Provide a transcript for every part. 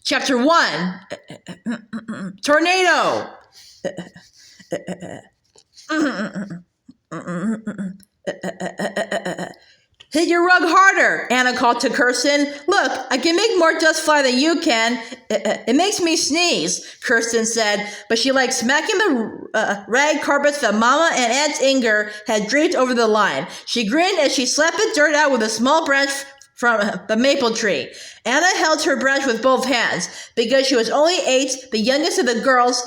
Chapter 1, Tornado. Hit your rug harder, Anna called to Kirsten. Look, I can make more dust fly than you can. It makes me sneeze, Kirsten said, but she liked smacking the rag carpets that Mama and Aunt Inger had draped over the line. She grinned as she slapped the dirt out with a small branch from the maple tree. Anna held her branch with both hands. Because she was only 8, the youngest of the girls,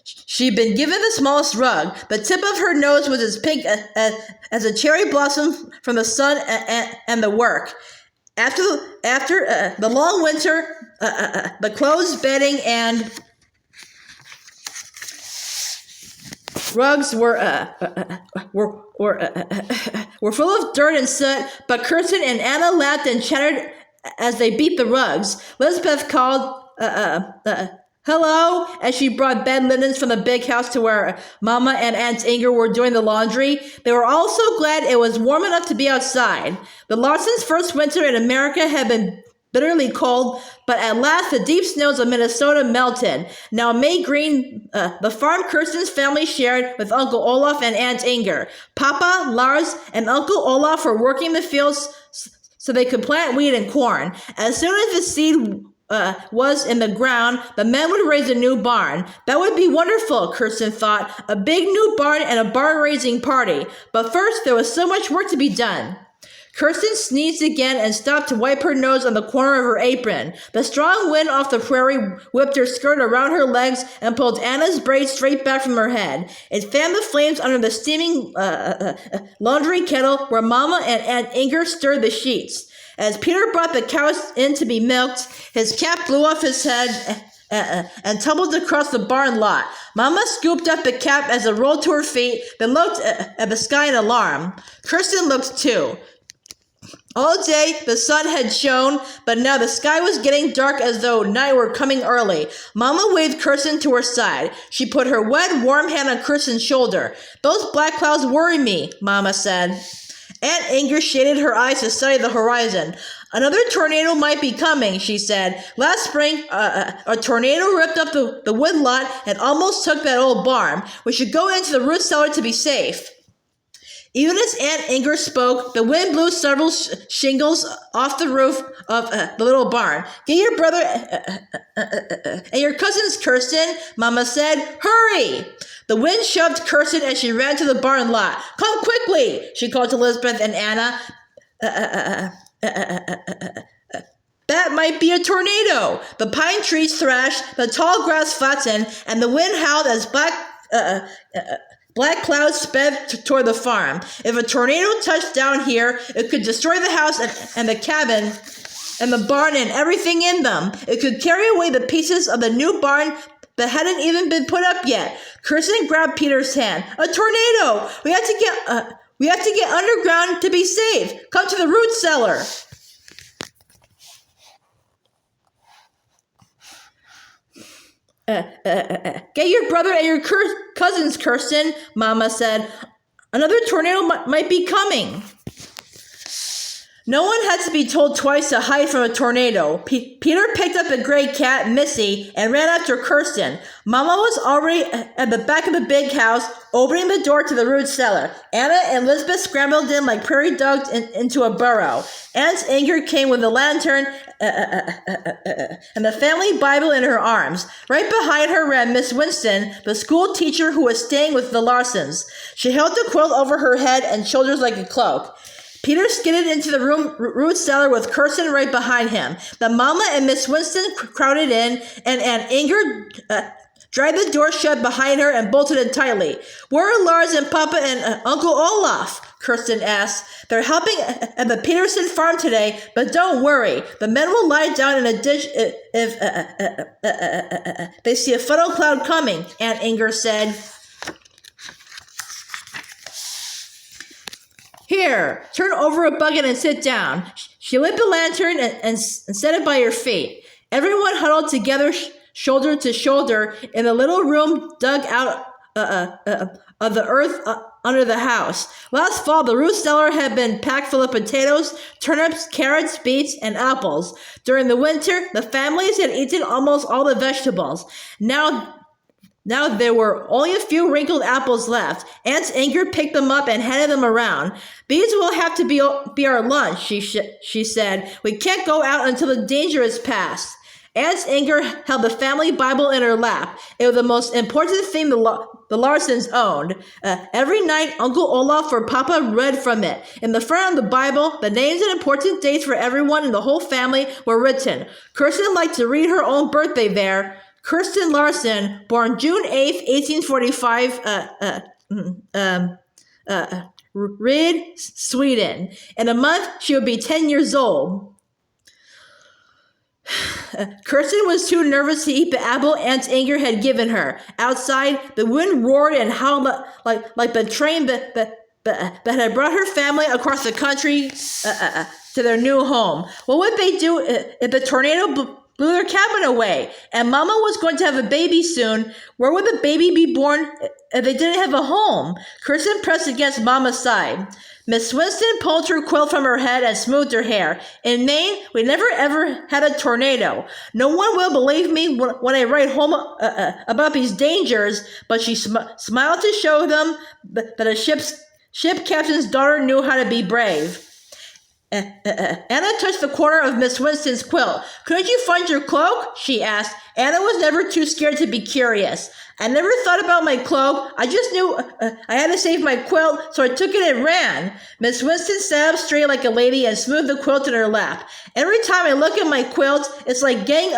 she'd been given the smallest rug. The tip of her nose was as pink as a cherry blossom from the sun and the work. After the long winter, the clothes, bedding, and rugs were full of dirt and soot, but Kirsten and Anna laughed and chattered as they beat the rugs. Lisbeth called, hello, as she brought bed linens from the big house to where Mama and Aunt Inger were doing the laundry. They were all so glad it was warm enough to be outside. The Larsons' first winter in America had been bitterly cold, but at last the deep snows of Minnesota melted. Now May Green, the farm Kirsten's family shared with Uncle Olaf and Aunt Inger. Papa, Lars, and Uncle Olaf were working the fields so they could plant wheat and corn. As soon as the seed was in the ground, the men would raise a new barn. That would be wonderful, Kirsten thought. A big new barn and a barn-raising party. But first, there was so much work to be done. Kirsten sneezed again and stopped to wipe her nose on the corner of her apron. The strong wind off the prairie whipped her skirt around her legs and pulled Anna's braids straight back from her head. It fanned the flames under the steaming laundry kettle where Mama and Aunt Inger stirred the sheets. As Peter brought the cows in to be milked, his cap blew off his head and tumbled across the barn lot. Mama scooped up the cap as it rolled to her feet, then looked at the sky in alarm. Kirsten looked too. All day, the sun had shone, but now the sky was getting dark as though night were coming early. Mama waved Kirsten to her side. She put her wet, warm hand on Kirsten's shoulder. Those black clouds worry me, Mama said. Aunt Inger shaded her eyes to study the horizon. Another tornado might be coming, she said. Last spring, a tornado ripped up the wood lot and almost took that old barn. We should go into the root cellar to be safe. Even as Aunt Inger spoke, the wind blew several shingles off the roof of the little barn. Get your brother and your cousins, Kirsten, Mama said. Hurry! The wind shoved Kirsten as she ran to the barn lot. Come quickly, she called to Elizabeth and Anna. That might be a tornado. The pine trees thrashed, the tall grass flattened, and the wind howled as black clouds sped toward the farm. If a tornado touched down here, it could destroy the house and the cabin and the barn and everything in them. It could carry away the pieces of the new barn that hadn't even been put up yet. Kirsten grabbed Peter's hand. A tornado! We have to get underground to be safe. Come to the root cellar. Get your brother and your cousins, Kirsten, Mama said. Another tornado might be coming. No one had to be told twice to hide from a tornado. Peter picked up the gray cat, Missy, and ran after Kirsten. Mama was already at the back of the big house, opening the door to the root cellar. Anna and Elizabeth scrambled in like prairie dogs into a burrow. Aunt Inger came with a lantern and the family Bible in her arms. Right behind her ran Miss Winston, the school teacher who was staying with the Larsons. She held the quilt over her head and shoulders like a cloak. Peter skidded into the root cellar with Kirsten right behind him. The Mama and Miss Winston crowded in, and Aunt Inger dragged the door shut behind her and bolted it tightly. Where are Lars and Papa and Uncle Olaf? Kirsten asked. They're helping at the Peterson farm today, but don't worry. The men will lie down in a ditch if they see a funnel cloud coming, Aunt Inger said. Here, turn over a bucket and sit down. She lit the lantern and set it by her feet. Everyone huddled together, shoulder to shoulder, in the little room dug out of the earth under the house. Last fall, the root cellar had been packed full of potatoes, turnips, carrots, beets, and apples. During the winter, the families had eaten almost all the vegetables. Now there were only a few wrinkled apples left. Aunt Inger picked them up and handed them around. These will have to be our lunch, she said. We can't go out until the danger is past. Aunt Inger held the family Bible in her lap. It was the most important thing the Larsons owned. Every night, Uncle Olaf or Papa read from it. In the front of the Bible, the names and important dates for everyone in the whole family were written. Kirsten liked to read her own birthday there. Kirsten Larson, born June 8th, 1845, Rid, Sweden. In a month, she would be 10 years old. Kirsten was too nervous to eat the apple Aunt Inger had given her. Outside, the wind roared and howled like the train that had brought her family across the country to their new home. What would they do if the tornado blew their cabin away? And Mama was going to have a baby soon. Where would the baby be born if they didn't have a home? Kirsten pressed against Mama's side. Miss Winston pulled her quilt from her head and smoothed her hair. In Maine, we never ever had a tornado. No one will believe me when I write home about these dangers, but she smiled to show them that a ship captain's daughter knew how to be brave. Anna touched the corner of Miss Winston's quilt. Couldn't you find your cloak? She asked. Anna was never too scared to be curious. I never thought about my cloak. I just knew I had to save my quilt, so I took it and ran. Miss Winston sat up straight like a lady and smoothed the quilt in her lap. Every time I look at my quilt, it's like getting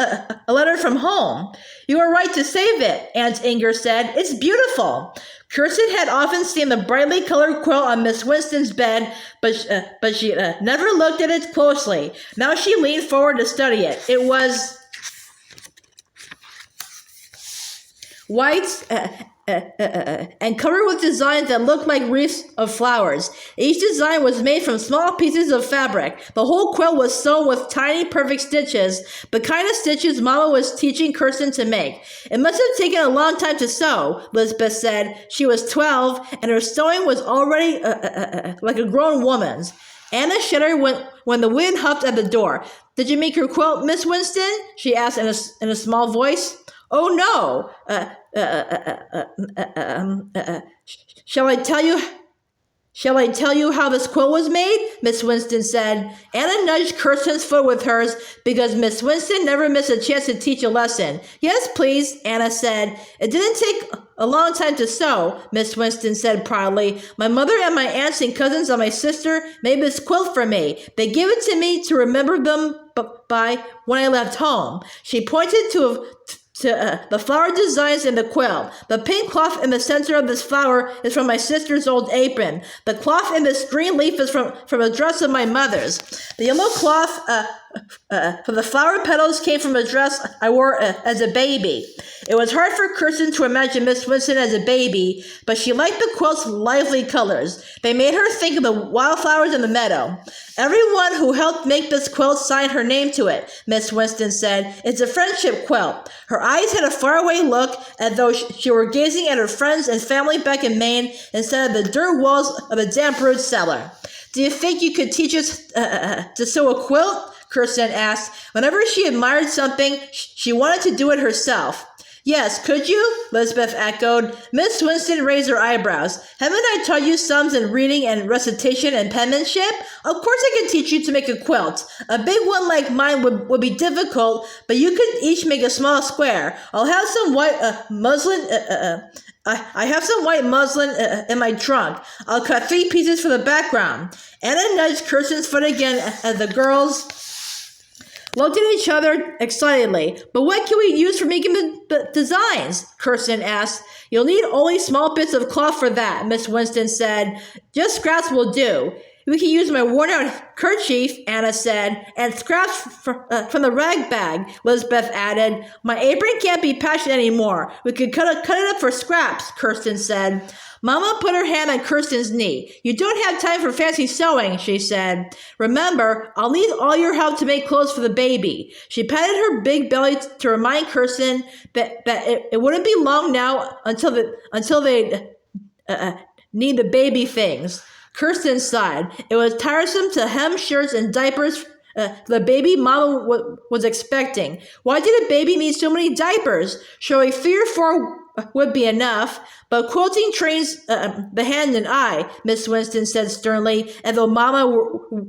a letter from home. You were right to save it, Aunt Inger said. It's beautiful. Kirsten had often seen the brightly colored quilt on Miss Winston's bed, but she never looked at it closely. Now she leaned forward to study it. It was white and covered with designs that looked like wreaths of flowers. Each design was made from small pieces of fabric. The whole quilt was sewn with tiny, perfect stitches, the kind of stitches Mama was teaching Kirsten to make. It must have taken a long time to sew, Lisbeth said. She was 12, and her sewing was already like a grown woman's. Anna shuddered when the wind huffed at the door. Did you make your quilt, Miss Winston? She asked in a small voice. Oh, no. Shall I tell you how this quilt was made? Miss Winston said. Anna nudged Kirsten's foot with hers because Miss Winston never missed a chance to teach a lesson. Yes, please, Anna said. It didn't take a long time to sew, Miss Winston said proudly. My mother and my aunts and cousins and my sister made this quilt for me. They gave it to me to remember them by when I left home. She pointed to the flower designs in the quilt. The pink cloth in the center of this flower is from my sister's old apron. The cloth in this green leaf is from a dress of my mother's. The yellow cloth for the flower petals came from a dress I wore as a baby. It was hard for Kirsten to imagine Miss Winston as a baby, but she liked the quilt's lively colors. They made her think of the wildflowers in the meadow. Everyone who helped make this quilt signed her name to it, Miss Winston said. It's a friendship quilt. Her eyes had a faraway look, as though she were gazing at her friends and family back in Maine instead of the dirt walls of the damp root cellar. Do you think you could teach us to sew a quilt? Kirsten asked. Whenever she admired something, she wanted to do it herself. Yes, could you? Lisbeth echoed. Miss Winston raised her eyebrows. Haven't I taught you sums and reading and recitation and penmanship? Of course I can teach you to make a quilt. A big one like mine would be difficult, but you could each make a small square. I'll have some white muslin. I have some white muslin in my trunk. I'll cut 3 pieces for the background. Anna nudged Kirsten's foot again as the girls looked at each other excitedly. But what can we use for making the designs? Kirsten asked. You'll need only small bits of cloth for that, Miss Winston said. Just scraps will do. We can use my worn-out kerchief, Anna said, and scraps from the rag bag, Lisbeth added. My apron can't be patched anymore. We could cut it up for scraps, Kirsten said. Mama put her hand on Kirsten's knee. You don't have time for fancy sewing, she said. Remember, I'll need all your help to make clothes for the baby. She patted her big belly to remind Kirsten that it wouldn't be long now until they'd need the baby things. Kirsten sighed. It was tiresome to hem shirts and diapers the baby Mama was expecting. Why did a baby need so many diapers? Surely 3 or 4 would be enough. But quilting trains the hand and eye, Miss Winston said sternly, as though Mama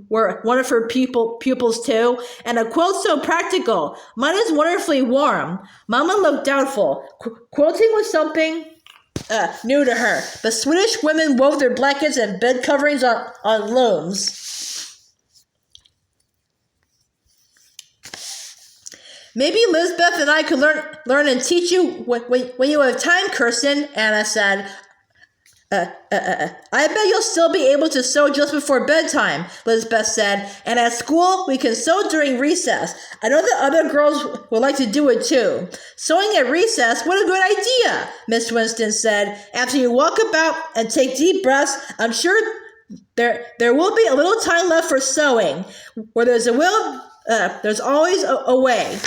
were one of her pupils too. And a quilt so practical. Mine is wonderfully warm. Mama looked doubtful. Quilting was something new to her. The Swedish women wove their blankets and bed coverings on looms. Maybe Lisbeth and I could learn and teach you when you have time, Kirsten, Anna said. I bet you'll still be able to sew just before bedtime, Lisbeth said, and at school we can sew during recess. I know that other girls would like to do it too. Sewing at recess, what a good idea, Miss Winston said. After you walk about and take deep breaths, I'm sure there will be a little time left for sewing. Where there's a will, there's always a way.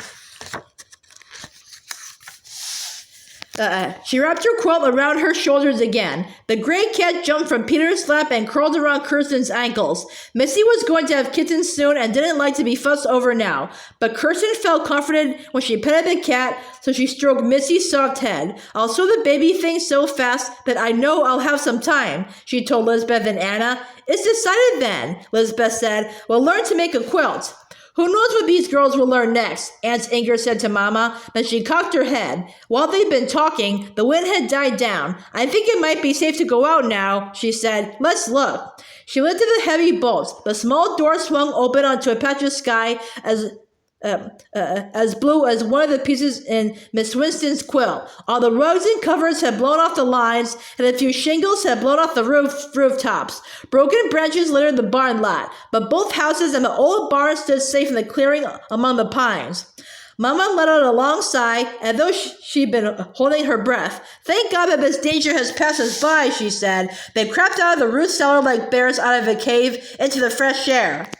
She wrapped her quilt around her shoulders again. The gray cat jumped from Peter's lap and curled around Kirsten's ankles. Missy was going to have kittens soon and didn't like to be fussed over now. But Kirsten felt comforted when she petted the cat, so she stroked Missy's soft head. I'll sew the baby thing so fast that I know I'll have some time, she told Lisbeth and Anna. It's decided then, Lisbeth said. We'll learn to make a quilt. Who knows what these girls will learn next, Aunt Inger said to Mama. Then she cocked her head. While they'd been talking, the wind had died down. I think it might be safe to go out now, she said. Let's look. She lifted the heavy bolts. The small door swung open onto a patch of sky as blue as one of the pieces in Miss Winston's quilt. All the rugs and covers had blown off the lines, and a few shingles had blown off the rooftops. Broken branches littered the barn lot, but both houses and the old barn stood safe in the clearing among the pines. Mama let out a long sigh, as though she'd been holding her breath. Thank God that this danger has passed us by, she said. They crept out of the root cellar like bears out of a cave into the fresh air.